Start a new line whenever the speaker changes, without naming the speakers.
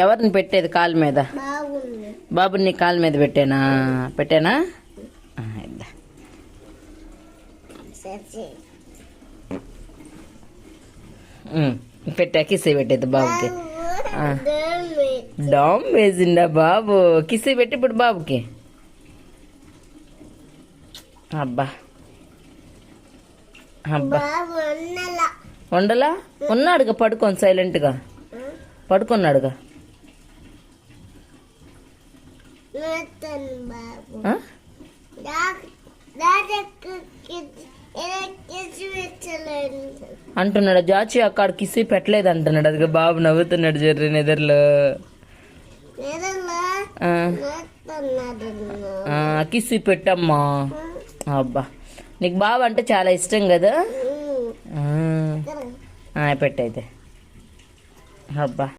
ఎవరిని పెట్టేది కాలు మీద? బాబుని నీ కాలు మీద పెట్టానా? పెట్టానా? ఇద్దా. పెట్టా, కిస్సీ పెట్టేది బాబుకి. డామ్ వేసిండా బాబు? కిస్సీ పెట్టి ఇప్పుడు బాబుకి. అబ్బా అబ్బా, ఉండలా? ఉన్నాడుగా పడుకోని సైలెంట్గా పడుకున్నాడుగా. అంటున్నాడు జాచి అక్కడ కిస్సీ పెట్టలేదు అంటున్నాడు. అదిగా బాబు నవ్వుతున్నాడు జర్రి నిద్రలో. కిస్సీ పెట్టమ్మా. అబ్బా, నీకు బాబు అంటే చాలా ఇష్టం కదా? పెట్టయితే. అబ్బా.